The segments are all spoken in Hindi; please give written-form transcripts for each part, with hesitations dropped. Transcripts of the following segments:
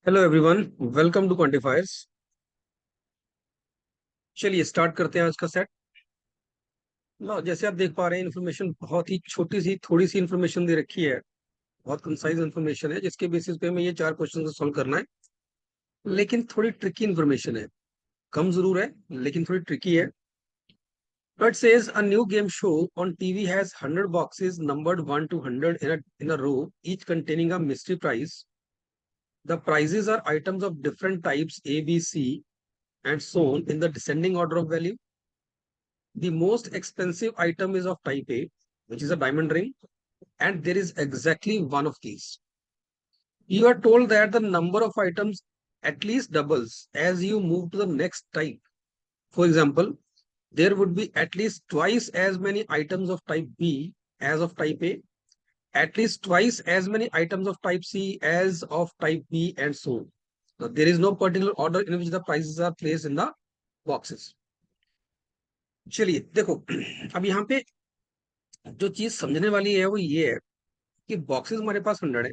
Hello everyone, welcome to quantifiers. चलिए स्टार्ट करते हैं आज का सेट। लो, जैसे आप देख पा रहे हैं, इन्फॉर्मेशन बहुत ही छोटी सी थोड़ी सी इन्फॉर्मेशन दे रखी है। बहुत कंसाइज इन्फॉर्मेशन है जिसके बेसिस पे हमें ये चार क्वेश्चन को सॉल्व करना है। लेकिन थोड़ी ट्रिकी इन्फॉर्मेशन है, कम जरूर है लेकिन थोड़ी ट्रिकी है। It says a new game show on TV has 100 boxes numbered 1 to 100 in a row, each containing a mystery prize. The prizes are items of different types A, B, C, and so on in the descending order of value. The most expensive item is of type A, which is a diamond ring, and there is exactly one of these. You are told that the number of items at least doubles as you move to the next type. For example, there would be at least twice as many items of type B as of type A, at least twice as many items of type C as of type B, and so on. So there is no particular order in which the prices are placed in the boxes. चलिए देखो, अब यहाँ पे जो चीज समझने वाली है वो ये है कि बॉक्सेस हमारे पास 100 है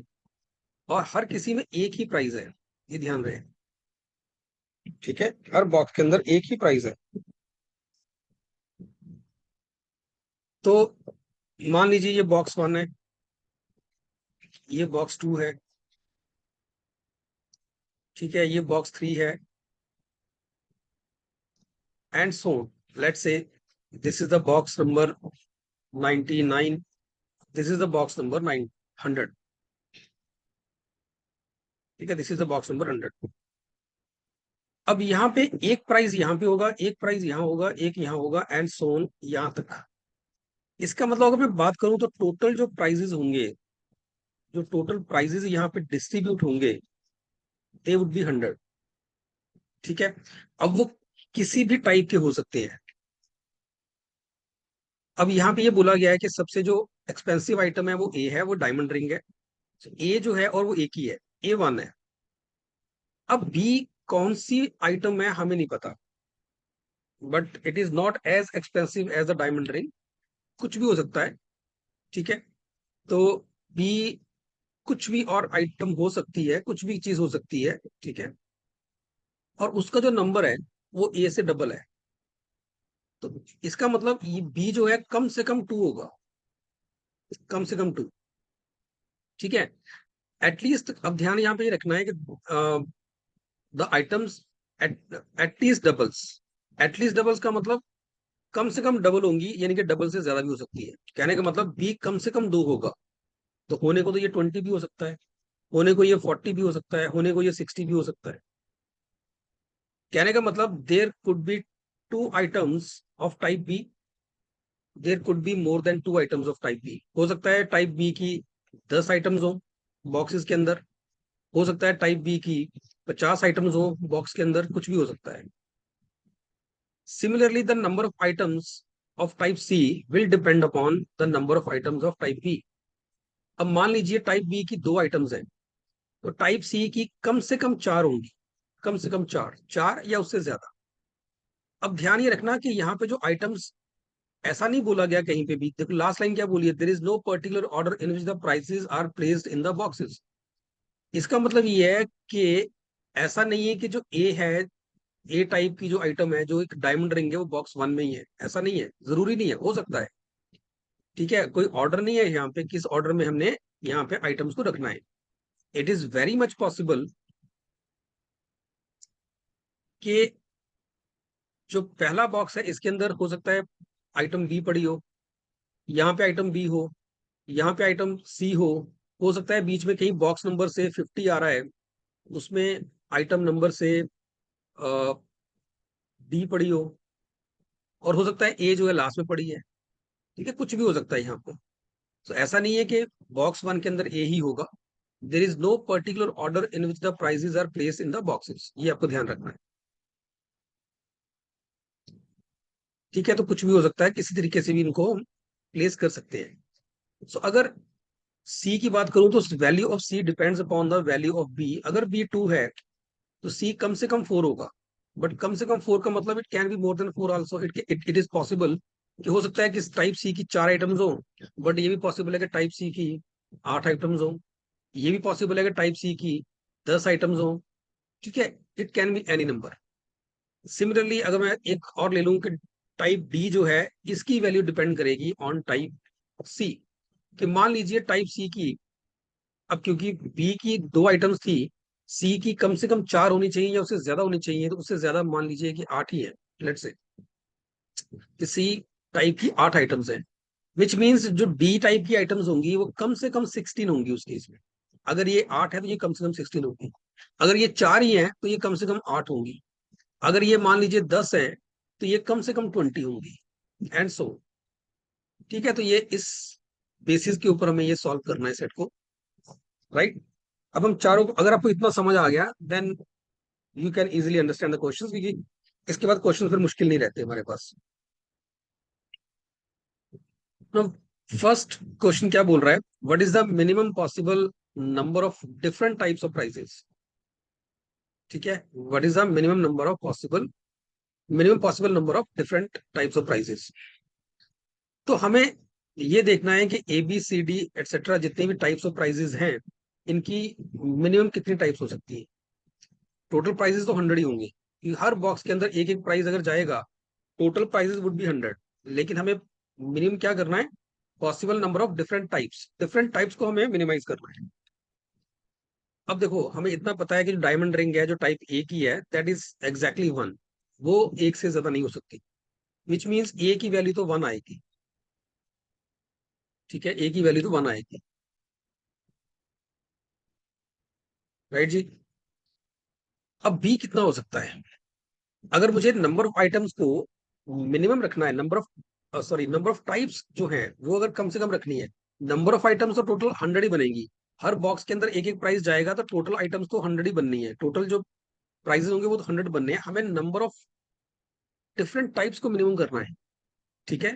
और हर किसी में एक ही प्राइस है। ये ध्यान रहे, ठीक है, हर बॉक्स के अंदर एक ही प्राइस है। तो मान लीजिए ये बॉक्स 1 है, ये बॉक्स 2 है, ठीक है, ये बॉक्स 3 है, and so let's say this is the box number 99, this is the box number 900, ठीक है, this is the box number 100। अब यहाँ पे एक प्राइस यहाँ पे होगा, एक प्राइस यहाँ होगा, एक यहाँ होगा, एंड सोन यहाँ तक। इसका मतलब अगर मैं बात करूं तो टोटल जो प्राइजेस होंगे, जो टोटल प्राइजेस यहाँ पे डिस्ट्रीब्यूट होंगे, दे वुड बी 100, ठीक है। अब वो किसी भी टाइप के हो सकते हैं। अब यहाँ पे ये बोला गया है कि सबसे जो एक्सपेंसिव आइटम है वो ए है, वो डायमंड रिंग है। ए जो है और वो एक ही है, A1 है। अब बी कौन सी आइटम है हमें नहीं पता, but it is not as expensive as the diamond ring. कुछ भी हो सकता है, ठीक है। तो बी कुछ भी और आइटम हो सकती है, कुछ भी चीज हो सकती है, ठीक है। और उसका जो नंबर है वो ए से डबल है। तो इसका मतलब ये बी जो है कम से कम 2 होगा, कम से कम 2, ठीक है। एटलीस्ट अब ध्यान यहाँ पे ये रखना है कि the items at least doubles. At least doubles का मतलब कम से कम डबल होंगी, यानी कि डबल से ज्यादा भी हो सकती है। कहने का मतलब बी कम से कम 2 होगा। तो होने को तो ये 20 भी हो सकता है, होने को ये 40 भी हो सकता है, होने को ये 60 भी हो सकता है। कहने का मतलब there could be 2 items of type B, there could be more than 2 items of type B. हो सकता है टाइप बी की 10 आइटम्स हो बॉक्सेस के अंदर, हो सकता है टाइप बी की 50 आइटम्स हो बॉक्स के अंदर, कुछ भी हो सकता है। Similarly the number of items of type C will depend upon the number of items of type B. अब मान लीजिए टाइप बी की 2 आइटम्स है, तो टाइप सी की कम से कम 4 होंगी, कम से कम 4, 4 या उससे ज्यादा। अब ध्यान ये रखना कि यहाँ पे जो आइटम्स, ऐसा नहीं बोला गया कहीं पे भी। देखो लास्ट लाइन क्या बोली है, there is no particular order in which the prices are placed in the boxes. इसका मतलब ये है कि ऐसा नहीं है कि जो ए है, ए टाइप की जो आइटम है, जो एक डायमंड रिंग है, वो बॉक्स 1 में ही है। ऐसा नहीं है, जरूरी नहीं है, हो सकता है, ठीक है। कोई ऑर्डर नहीं है यहाँ पे किस ऑर्डर में हमने यहाँ पे आइटम्स को रखना है। It is very much possible कि जो पहला बॉक्स है इसके अंदर हो सकता है आइटम बी पड़ी हो, यहाँ पे आइटम बी हो, यहाँ पे आइटम सी हो सकता है बीच में कहीं बॉक्स नंबर से 50 आ रहा है, उसमें आइटम नंबर से डी पड़ी हो, और हो सकता है ए जो है लास्ट में पड़ी है, ठीक है। कुछ भी हो सकता है यहाँ पे। तो ऐसा नहीं है कि बॉक्स 1 के अंदर ए ही होगा। There is no particular order in which the prices are placed in the boxes, ये आपको ध्यान रखना है, ठीक है। तो कुछ भी हो सकता है, किसी तरीके से भी इनको हम प्लेस कर सकते हैं। सो अगर सी की बात करूं तो value of C depends upon the value of B. अगर बी 2 है तो सी कम से कम 4 होगा। बट कम से कम 4 का मतलब it can be more then 4 also. It is possible कि हो सकता है कि टाइप सी की 4 आइटम्स हो, बट ये भी पॉसिबल है कि टाइप सी की 8 आइटम्स हो। ये भी पॉसिबल है कि टाइप सी की 10 आइटम्स हो, ठीक है, it can be any number. Similarly अगर मैं एक और ले लूं कि टाइप डी जो है इसकी वैल्यू डिपेंड करेगी ऑन टाइप सी, कि मान लीजिए टाइप सी की, अब क्योंकि बी की 2 आइटम्स थी, सी की कम से कम 4 होनी चाहिए या उससे ज्यादा होनी चाहिए, तो उससे ज्यादा मान लीजिए कि 8 ही है, लेट्स से कि सी टाइप की 8 आइटम्स है, विच मीन्स जो डी टाइप की आइटम्स होंगी वो कम से कम 16 होंगी उस केस में। अगर ये 8 है तो ये कम से कम 16 होगी, अगर ये 4 ही है तो ये कम से कम 8 होंगी, अगर ये मान लीजिए 10 है तो ये कम से कम 20 होंगी, एंड सो। ठीक है, तो ये इस बेसिस के ऊपर हमें ये सॉल्व करना है सेट को, राइट। अब हम चारों को, अगर आपको इतना समझ आ गया then you can easily understand the questions, क्योंकि इसके बाद क्वेश्चन फिर मुश्किल नहीं रहते हमारे पास। तो फर्स्ट क्वेश्चन क्या बोल रहा है, what is the minimum possible number of different types of prices. ठीक है, what is the minimum possible number of different types of prices. तो हमें ये देखना है कि A B C D etcetera जितने भी टाइप्स ऑफ प्राइजेस हैं, इनकी मिनिमम कितनी टाइप्स हो सकती है। टोटल प्राइसेस तो 100 ही होंगे, क्योंकि हर बॉक्स के अंदर एक एक प्राइस अगर जाएगा, टोटल प्राइसेस वुड बी 100, लेकिन हमें मिनिमम क्या करना है, possible number of different types को हमें मिनिमाइज करना है। अब देखो, हमें इतना पता है कि जो डायमंड रिंग है जो टाइप ए की है, दैट इज एग्जैक्टली 1, वो एक से ज्यादा नहीं हो सकती, विच मीन्स ए की वैल्यू तो 1 आएगी। ठीक है, ए की वैल्यू तो 1 आएगी, राइट जी। अब बी कितना हो सकता है, अगर मुझे नंबर ऑफ आइटम्स को मिनिमम रखना है, नंबर ऑफ टाइप्स जो है वो अगर कम से कम रखनी है, नंबर ऑफ आइटम्स तो टोटल 100 ही बनेगी, हर बॉक्स के अंदर एक एक प्राइस जाएगा तो टोटल आइटम्स तो 100 ही बननी है, टोटल जो प्राइसेस होंगे वो तो 100 बनने हैं, हमें नंबर ऑफ डिफरेंट टाइप्स को मिनिमम करना है। ठीक है,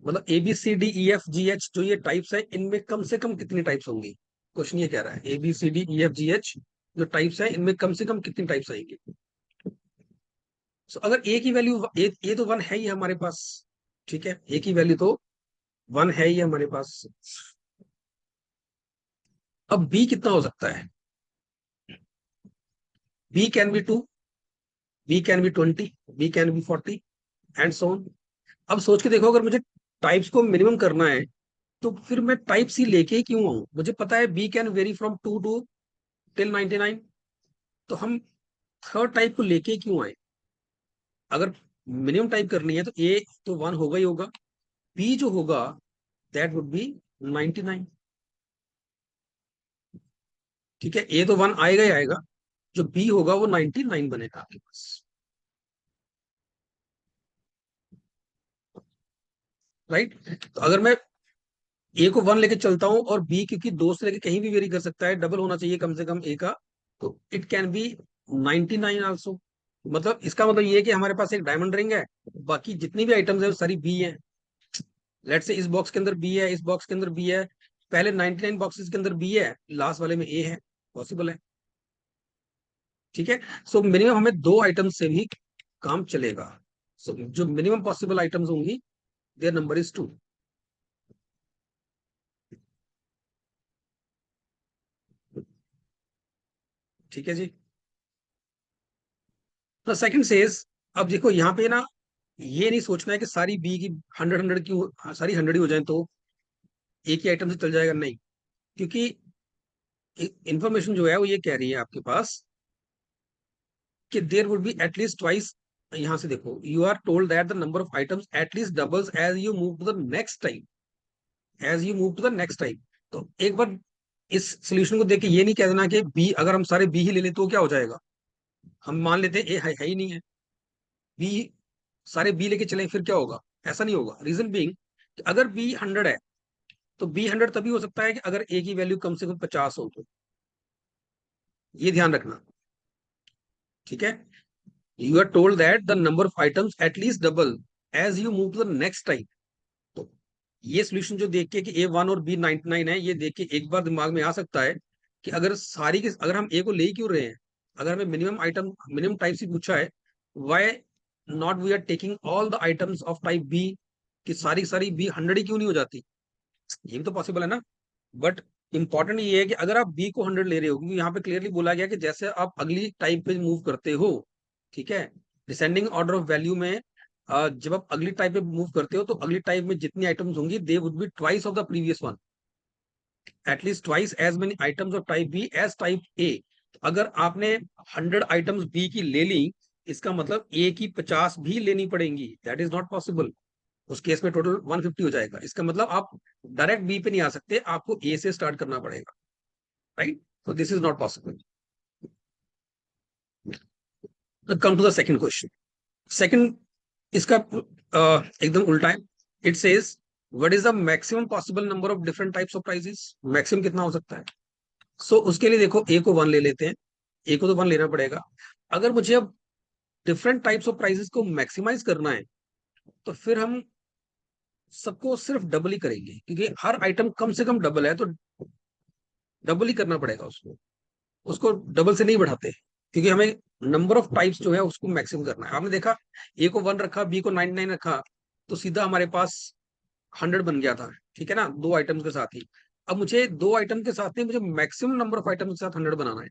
मतलब A B C D E F G H जो ये टाइप्स है, इनमें कम से कम कितनी टाइप्स होंगी, क्वेश्चन ये कह रहा है A B C D E F G H जो टाइप्स है इनमें कम से कम कितनी टाइप्स आएंगी। सो अगर ए की वैल्यू ए तो 1 है ही हमारे पास, ठीक है, ए की वैल्यू तो 1 है ही हमारे पास। अब बी कितना हो सकता है, B can be 2, B can be 20, B can be 40, and so on. अब सोच के देखो, अगर मुझे टाइप्स को मिनिमम करना है तो फिर मैं टाइप सी लेके ही क्यों आऊं, मुझे पता है B can vary from 2 to till 99, तो हम थर्ड टाइप को लेके ही क्यों आए। अगर मिनिमम टाइप करनी है तो ए तो 1 होगा ही होगा, बी जो होगा दैट वुड बी 99। ठीक है, ए तो 1 आएगा ही आएगा, जो बी होगा वो 99 बनेगा आपके पास, राइट। तो अगर मैं ए को 1 लेके चलता हूं और बी क्योंकि 2 से लेके कहीं भी वेरी कर सकता है, डबल होना चाहिए कम से कम ए का, तो इट कैन बी 99 आल्सो। मतलब इसका मतलब ये है कि हमारे पास एक डायमंड रिंग है, बाकी जितनी भी आइटम्स है वो सारी बी है। लेट्स से इस बॉक्स के अंदर बी है, इस बॉक्स के अंदर बी है, पहले 99 बॉक्सेस के अंदर बी है, लास्ट वाले में ए है, पॉसिबल है। ठीक है, सो मिनिमम हमें 2 आइटम से भी काम चलेगा। सो जो मिनिमम पॉसिबल आइटम्स होंगी, देयर नंबर इज 2। ठीक है जी। तो सेकंड सेज, अब देखो यहाँ पे ना, ये नहीं सोचना है कि सारी बी की 100 की सारी 100 ही हो जाए तो एक ही आइटम से चल जाएगा, नहीं, क्योंकि इंफॉर्मेशन जो है वो ये कह रही है आपके पास कि there would be at least twice. यहां से देखो, you are told that the number of items at least doubles as you move to the next time, तो एक बार इस सोल्यूशन को देख के ये नहीं कह देना कि बी, अगर हम सारे बी ही ले लेते तो क्या हो जाएगा, हम मान लेते हैं ए है ही नहीं है, बी, सारे बी लेके चले फिर क्या होगा, ऐसा नहीं होगा। रीजन बीइंग, अगर बी 100 है तो बी 100 तभी हो सकता है कि अगर ए की वैल्यू कम से कम 50 हो, तो ये ध्यान रखना। ठीक है, you are told that the number of items at least double as you move to the next time. तो ये सोल्यूशन जो देख के कि ए 1 और बी 99 है, ये देख के एक बार दिमाग में आ सकता है कि अगर सारी के, अगर हम ए को ले ही क्यों रहे हैं, अगर हमें मिनिमम टाइप से पूछा है, why not we are taking all the items of type B, कि सारी सारी बी 100 ही क्यों नहीं हो जाती, ये भी तो पॉसिबल है ना। बट इंपॉर्टेंट ये है कि अगर आप बी को 100 ले रहे हो, क्योंकि यहाँ पे क्लियरली बोला गया कि जैसे आप अगली टाइप पे मूव करते हो, ठीक है, डिसेंडिंग ऑर्डर ऑफ वैल्यू में जब आप अगली टाइप पे मूव करते हो तो अगली टाइप में जितनी आइटम्स होंगी they would be twice of the previous one, at least twice as many items of type B as type A. अगर आपने 100 आइटम्स बी की ले ली, इसका मतलब ए की 50 भी लेनी पड़ेंगी, दैट इज नॉट पॉसिबल। उस केस में टोटल 150 हो जाएगा। इसका मतलब आप डायरेक्ट बी पे नहीं आ सकते, आपको ए से स्टार्ट करना पड़ेगा, right? So this is not possible. Now come to the second question. Second, इसका एकदम उल्टा है. It says what is the maximum possible number of different types of prices? Maximum कितना हो सकता है? So उसके लिए देखो a को 1 ले लेते हैं. a को तो 1 लेना पड़ेगा. अगर मुझे अब डिफरेंट टाइप्स ऑफ प्राइसेस को मैक्सिमाइज करना है तो फिर हम सबको सिर्फ डबल ही करेंगे, क्योंकि हर आइटम कम से कम डबल है, तो डबल ही करना पड़ेगा उसको. उसको डबल से नहीं बढ़ाते, क्योंकि हमें नंबर ऑफ टाइप्स जो है उसको मैक्सिमम करना है. आपने देखा ए को 1 रखा, बी को 99 रखा, तो सीधा हमारे पास 100 बन गया था, ठीक है ना, दो आइटम के साथ ही. अब मुझे दो आइटम के साथ नहीं, मुझे मैक्सिमम नंबर ऑफ आइटम के साथ 100 बनाना है,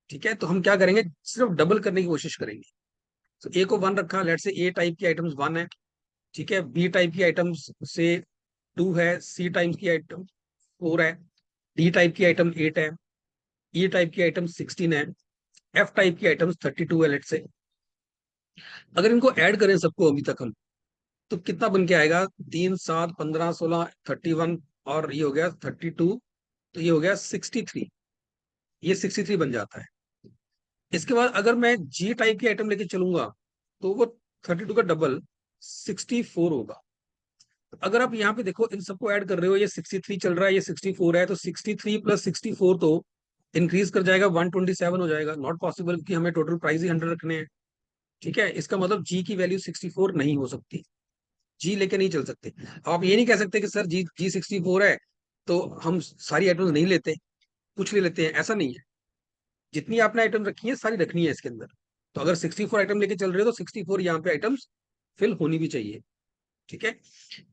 ठीक है. तो हम क्या करेंगे, सिर्फ डबल करने की कोशिश करेंगे. तो ए को 1 रखा, लेट से ए टाइप की आइटम्स 1 है, ठीक है, बी टाइप की आइटम्स से 2 है, सी टाइप की आइटम 4 है, डी टाइप की आइटम 8 है, ई टाइप की आइटम 16 है, एफ टाइप की आइटम्स 32 है, लेट से. अगर इनको ऐड करें सबको अभी तक हम, तो कितना बन के आएगा, 3 7 15 16 31, और ये हो गया 32, तो ये हो गया 63. ये 63 बन जाता है. इसके बाद अगर मैं जी टाइप की आइटम लेके चलूंगा तो वो 32 का डबल 64 होगा. अगर आप यहाँ पे देखो, इन सबको ऐड कर रहे हो, ये 63 चल रहा है, ये 64 है, तो 63 प्लस 64 तो इंक्रीज कर जाएगा, 127 हो जाएगा. नॉट पॉसिबल कि हमें टोटल प्राइस ही 100 रखने हैं, ठीक है. इसका मतलब जी की वैल्यू 64 नहीं हो सकती, जी लेके नहीं चल सकते. अब आप ये नहीं कह सकते कि सर जी 64 है तो हम सारी आइटम्स नहीं लेते, कुछ ले लेते हैं, ऐसा नहीं है. जितनी आपने आइटम रखी है सारी रखनी है इसके अंदर. तो अगर 64 आइटम लेके चल रहे हो तो 64 यहाँ पे आइटम्स फिल होनी भी चाहिए, ठीक है.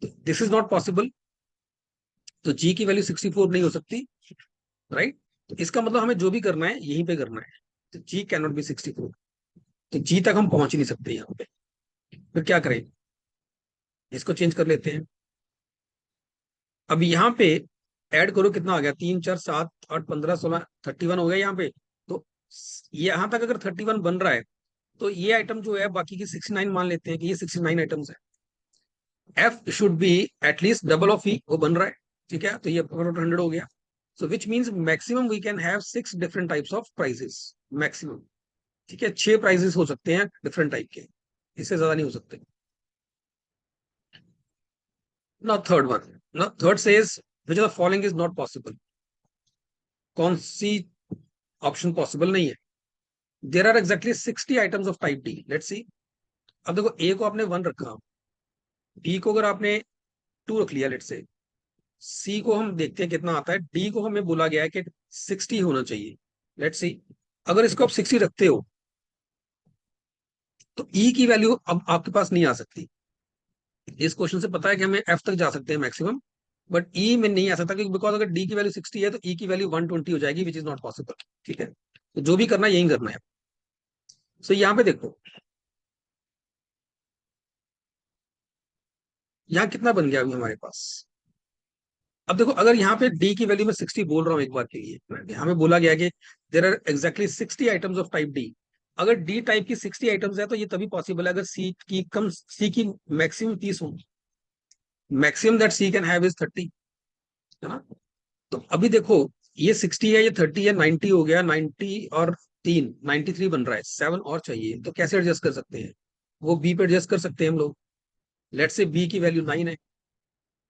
तो दिस इज नॉट पॉसिबल, तो जी की वैल्यू 64 नहीं हो सकती, राइट. तो इसका मतलब हमें जो भी करना है यहीं पे करना है. तो जी कैन नॉट बी 64, तो जी तक हम पहुंच ही नहीं सकते यहाँ पे. फिर क्या करें, इसको चेंज कर लेते हैं. अब यहाँ पे ऐड करो, कितना आ गया, 3 4 7 8 15 16 31 हो गया यहाँ पे. तो यहाँ तक अगर 31 बन रहा है तो ये आइटम जो है बाकी की 69 मान लेते हैं कि ये 69 आइटम्स है. F should be at least double of E, वो बन रहा है, ठीक है. तो ये 100 हो गया. So which means maximum we can have 6 different types of prizes, maximum, ठीक है. 6 प्राइजेस हो सकते हैं डिफरेंट टाइप के, इससे ज्यादा नहीं हो सकते. Now third one. Now third says which of the following is not possible. कौन सी ऑप्शन पॉसिबल नहीं है? There are exactly 60 items of type D. Let's see. अब देखो ए को आपने 1 रखा, बी को अगर आपने 2 रख लिया, लेट्स से, सी को हम देखते हैं कितना आता है, डी को हमें बोला गया है कि 60 होना चाहिए. Let's see. अगर इसको आप 60 रखते हो तो ई की वैल्यू अब आपके पास नहीं आ सकती. इस क्वेश्चन से पता है कि हमें एफ तक जा सकते हैं मैक्सिमम, बट ई में नहीं आ सकता, क्योंकि बिकॉज अगर डी की वैल्यू 60 है तो ई की वैल्यू 120 हो जाएगी, विच इज नॉट पॉसिबल, ठीक है. तो जो भी करना है यही करना है. सो यहाँ पे देखो, यहाँ कितना बन गया अभी हमारे पास. अब देखो, अगर यहाँ पे डी की वैल्यू में 60 बोल रहा हूँ एक बार के लिए, हमें बोला गया कि there are exactly 60 items of type D. अगर डी टाइप की 60 आइटम्स है तो ये तभी पॉसिबल है अगर सी की मैक्सिमम 30 हो. Maximum that C can have is 30, है ना. तो अभी देखो, ये 60 है, ये 30 है, 90 हो गया, 90 और 3 93 बन रहा है, 7 और चाहिए. तो कैसे एडजस्ट कर सकते हैं, वो बी पे एडजस्ट कर सकते हैं हम लोग. लेट से बी की वैल्यू 9 है,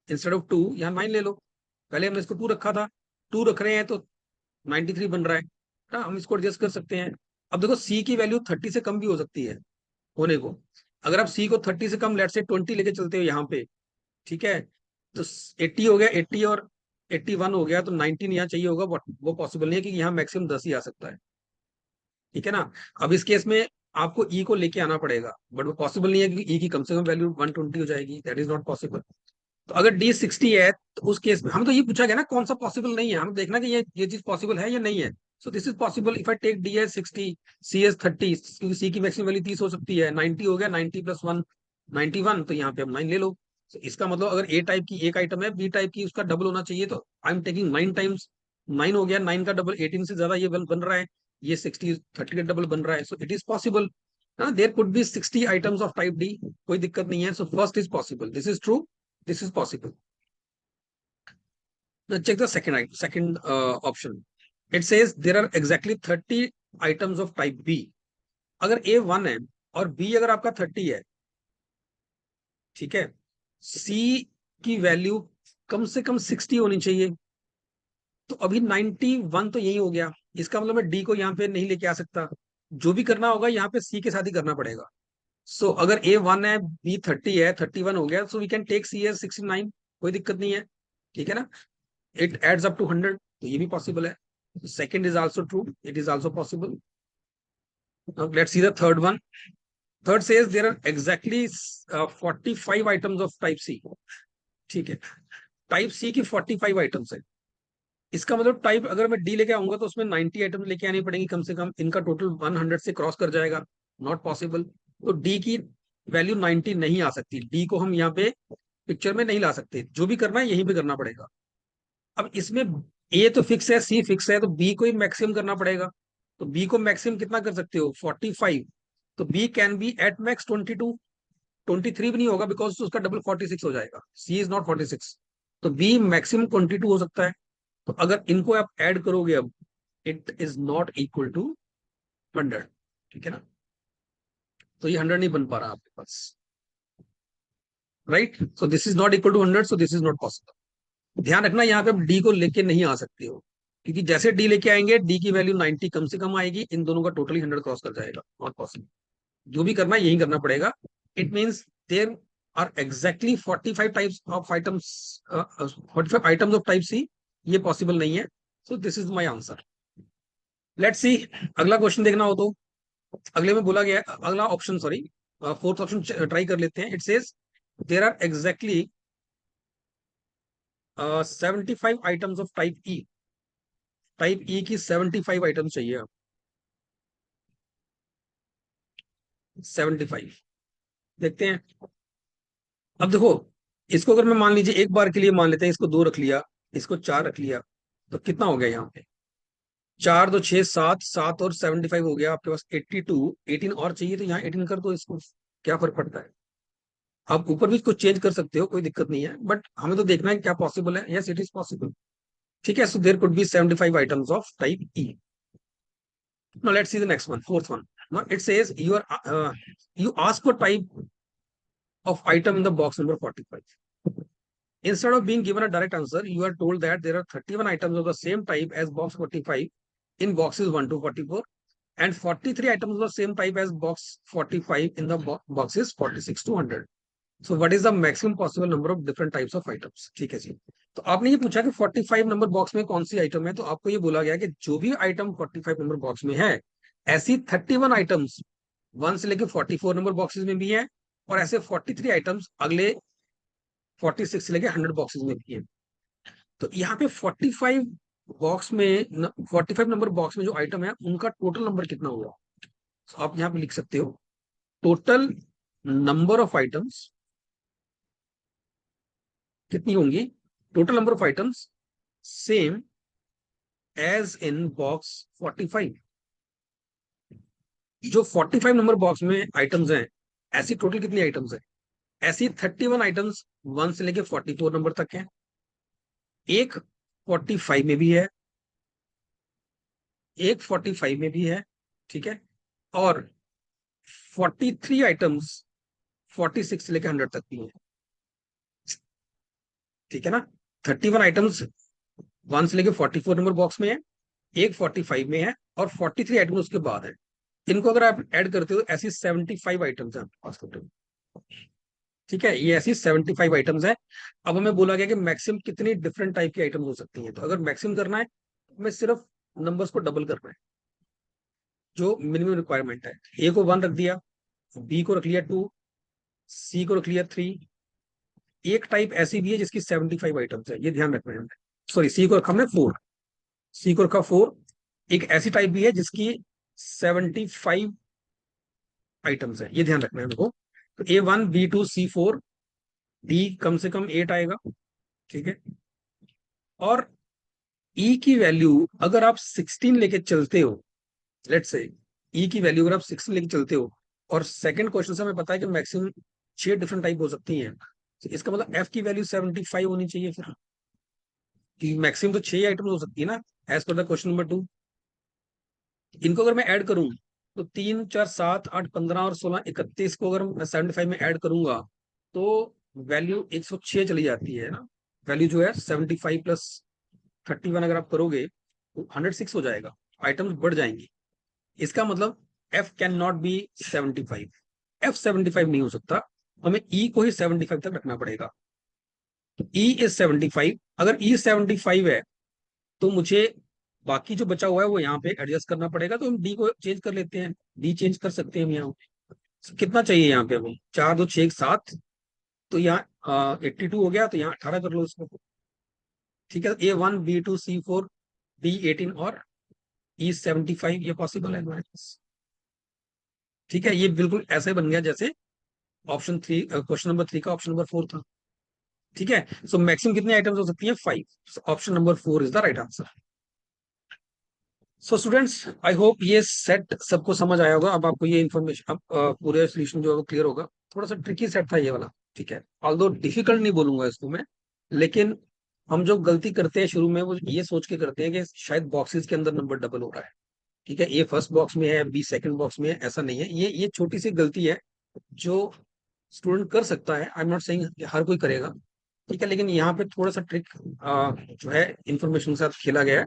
इंस्टेड ऑफ 2 यहाँ 9 ले लो. पहले हमने इसको 2 रखा था, 2 रख रहे हैं तो 93 बन रहा है ना, हम इसको एडजस्ट कर सकते हैं. अब देखो सी की वैल्यू 30 से कम भी हो सकती है होने को. अगर आप सी को 30 से कम, लेट से 20 लेके चलते हो यहाँ पे, ठीक है, तो 80 हो गया, 80 और 81 हो गया, तो 19 यहाँ चाहिए होगा, बट वो पॉसिबल नहीं है, क्योंकि यहाँ मैक्सिमम 10 ही आ सकता है, ठीक है ना. अब इस केस में आपको ई को लेके आना पड़ेगा, बट वो पॉसिबल नहीं है, क्योंकि ई की कम से कम वैल्यू 120 हो जाएगी, दैट इज नॉट पॉसिबल. तो तो अगर डी 60 है तो उस केस में हम, तो ये पूछा गया ना कौन सा पॉसिबल नहीं है, हम देखना कि ये चीज पॉसिबल है या नहीं है। So this is possible if I take D as 60, C as 30, क्योंकि सी की मैक्सिमम वैल्यू 30 हो सकती है, 90 हो गया, 90 प्लस 1 91, तो यहाँ पे हम 9 ले लो। So, इसका मतलब अगर ए टाइप की एक आइटम है, बी टाइप की उसका डबल होना चाहिए, तो आई एम टेकिंग 9 टाइम्स, 9 हो गया, 9 का डबल 18 से ज्यादा ये बन रहा है, ये 60 30 का डबल बन रहा है, so it is possible. There could be 60 items of type D, कोई दिक्कत नहीं है। So first is possible, this is true, this is possible. Now check the second option. It says there are exactly 30 items of type B. अगर A 1 है और B अगर आपका 30 है, ठीक है, C की वैल्यू कम से कम 60 होनी चाहिए, तो अभी 91 तो यही हो गया, इसका मतलब मैं D को यहाँ पे नहीं लेके आ सकता, जो भी करना होगा यहाँ पे C के साथ ही करना पड़ेगा। सो अगर A 1 है, B 30 है, 31 हो गया, so we can take C as 69, कोई दिक्कत नहीं है, ठीक है ना। It adds up to 100, तो ये भी पॉसिबल है। Second is also true, it is also possible. Now let's see the third one. Third says there are exactly 45 items of type C, ठीक है, टाइप सी की 45 आइटम्स है, इसका मतलब टाइप अगर मैं डी लेके आऊंगा तो उसमें 90 आइटम लेके आनी पड़ेंगी कम से कम, इनका टोटल 100 से क्रॉस कर जाएगा, नॉट पॉसिबल। तो डी की वैल्यू 90 नहीं आ सकती, डी को हम यहाँ पे पिक्चर में नहीं ला सकते, जो भी करना है यहीं पे करना पड़ेगा। अब इसमें ए तो फिक्स है, सी फिक्स है, तो बी को ही मैक्सिमम करना पड़ेगा। तो बी को मैक्सिमम कितना कर सकते हो, 45, तो B can be at max 22, 23 भी नहीं होगा बिकॉज उसका डबल 46 हो जाएगा, सी इज नॉट 46, तो बी मैक्सिमम 22 हो सकता है। तो अगर इनको आप ऐड करोगे अब, it is not equal to 100, ठीक है ना, तो ये 100 नहीं बन पा रहा आपके पास, right. So this is not equal to 100, so this is not possible. ध्यान रखना यहाँ पे आप डी को लेके नहीं आ सकते हो, क्योंकि जैसे डी लेके आएंगे डी की वैल्यू 90 कम से कम आएगी, इन दोनों का टोटली 100 क्रॉस कर जाएगा, नॉट पॉसिबल। जो भी करना है यही करना पड़ेगा। It means there are exactly 45 types of items, 45 items of type C, ये पॉसिबल नहीं है। So this is my answer. Let's see, अगला क्वेश्चन देखना हो तो अगले में बोला गया है, अगला option sorry, fourth option try कर लेते हैं। It says there are exactly 75 items of type E, type E की 75 आइटम चाहिए आप, 75, देखते हैं। अब देखो, इसको अगर मैं मान लीजिए एक बार के लिए मान लेते हैं, इसको 2 रख लिया, इसको 4 रख लिया, तो कितना हो गया यहाँ पे, 4 2 6 7, 7 और 75 हो गया आपके पास 82, 18 और चाहिए तो यहाँ 18 कर दो इसको, क्या फर्क पड़ता है। आप ऊपर भी इसको चेंज कर सकते हो, कोई दिक्कत नहीं है, बट हमें तो देखना है क्या पॉसिबल है। यस इट इज पॉसिबल, ठीक है। So there could be 75 items of type E. Now let's see the next one, fourth one. Now it says you ask for type of item in the box number 45. Instead of being given a direct answer, you are told that there are 31 items of the same type as box 45 in boxes 1 to 44, and 43 items of the same type as box 45 in the boxes 46 to 100. So what is the maximum possible number of different types of items? ठीक है जी। तो आपने ये पूछा कि 45 नंबर बॉक्स में कौन सी आइटम है, तो आपको ये बोला गया कि जो भी आइटम 45 नंबर बॉक्स में है, ऐसी 31 आइटम्स 1 से लेके 44 नंबर बॉक्सेस में भी है, और ऐसे 43 आइटम्स अगले 46 से लेके 100 बॉक्सेस में भी है। तो यहाँ पे 45 बॉक्स में 45 नंबर बॉक्स में जो आइटम है उनका टोटल नंबर कितना होगा, तो आप यहाँ पे लिख सकते हो टोटल नंबर ऑफ आइटम्स कितनी होंगी, total number of items same as in box 45। जो 45 नंबर बॉक्स में आइटम्स हैं, ऐसी टोटल कितनी आइटम्स है, ऐसी 31 आइटम्स 1 से लेके 44 नंबर तक है, एक 45 में भी है, एक 45 में भी है, ठीक है, और 43 आइटम्स 46 से लेकर 100 तक भी है, ठीक है ना। 31 आइटम्स 1 से लेकर 44 नंबर बॉक्स में है, एक 45 में है, और 43 आइटम्स उसके बाद है। इनको अगर आप ऐड करते हो ऐसी 75 आइटम्स है आपके पास टोटल, ठीक है, ये ऐसी 75 आइटम्स है। अब हमें बोला गया कि मैक्सिमम कितनी डिफरेंट टाइप की आइटम्स हो सकती हैं, तो अगर मैक्सिमम करना है हमें सिर्फ नंबर्स को डबल करना है, जो मिनिमम रिक्वायरमेंट है। ए को 1 रख दिया, बी को रख लिया 2, सी को रख लिया 3, एक टाइप ऐसी भी है जिसकी 75 आइटम्स है, ये ध्यान रखना है। सॉरी, सी को रखा हमने 4, सी को रखा 4। एक ऐसी टाइप भी है जिसकी 75 आइटम्स है, ये ध्यान रखना है मेरे को। तो A1 B2 C4 डी कम से कम 8 आएगा, ठीक है। और ई की वैल्यू अगर आप 16 लेके चलते हो, लेट्स से ई की वैल्यू अगर आप 16 लेके चलते हो, और सेकंड क्वेश्चन से हमें पता है कि मैक्सिमम 6 डिफरेंट टाइप हो सकती हैं, तो इसका मतलब एफ की वैल्यू 75 होनी चाहिए फिर, कि मैक्सिमम तो 6 आइटम हो सकती है ना, as per the question number 2। इनको अगर मैं ऐड करूं तो 3 4 7 8 15 और 16 31 को अगर मैं 75 में ऐड करूंगा तो वैल्यू 106 चली जाती है ना। वैल्यू जो है 75 प्लस 31 अगर आप करोगे तो 106 हो जाएगा, आइटम्स बढ़ जाएंगी। इसका मतलब F can not be 75, F 75 नहीं हो सकता, हमें ई को ही 75 तक रखना पड़ेगा। ई इज 75, अगर ई 75 है तो मुझे बाकी जो बचा हुआ है वो यहाँ पे एडजस्ट करना पड़ेगा, तो हम डी को चेंज कर लेते हैं, डी चेंज कर सकते हैं हम यहाँ। कितना चाहिए यहाँ पे, हमें 4 2 6 7, तो यहाँ 82 हो गया, तो यहाँ 18 कर लो उसको, ठीक है। A1 B2 C4 D18 और E75 ये पॉसिबल है हमारे पास, ठीक है। ये बिल्कुल ऐसे बन गया जैसे ऑप्शन 3, क्वेश्चन नंबर 3 का ऑप्शन नंबर 4 था, ठीक है। सो मैक्सिमम कितने आइटम्स हो सकती है, 5। Option number 4 is the right answer. So students, I hope ये सेट सबको समझ आया होगा। अब आपको ये इन्फॉर्मेशन, अब पूरे सोल्यूशन जो है वो क्लियर होगा। थोड़ा सा ट्रिकी सेट था ये वाला, ठीक है। ऑल्दो डिफिकल्ट नहीं बोलूंगा इसको मैं, लेकिन हम जो गलती करते हैं शुरू में वो ये सोच के करते हैं कि शायद बॉक्सेस के अंदर नंबर डबल हो रहा है, ठीक है। ए फर्स्ट बॉक्स में है, बी सेकंड बॉक्स में है, ऐसा नहीं है। ये छोटी सी गलती है जो स्टूडेंट कर सकता है, आई एम नॉट सेइंग हर कोई करेगा, ठीक है। लेकिन यहाँ पे थोड़ा सा ट्रिक जो है इंफॉर्मेशन के साथ खेला गया है।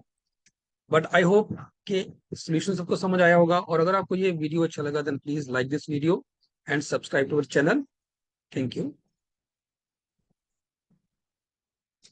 बट आई होप कि सोल्यूशन सबको समझ आया होगा। और अगर आपको ये वीडियो अच्छा लगा then please like this video and subscribe to our channel. Thank you.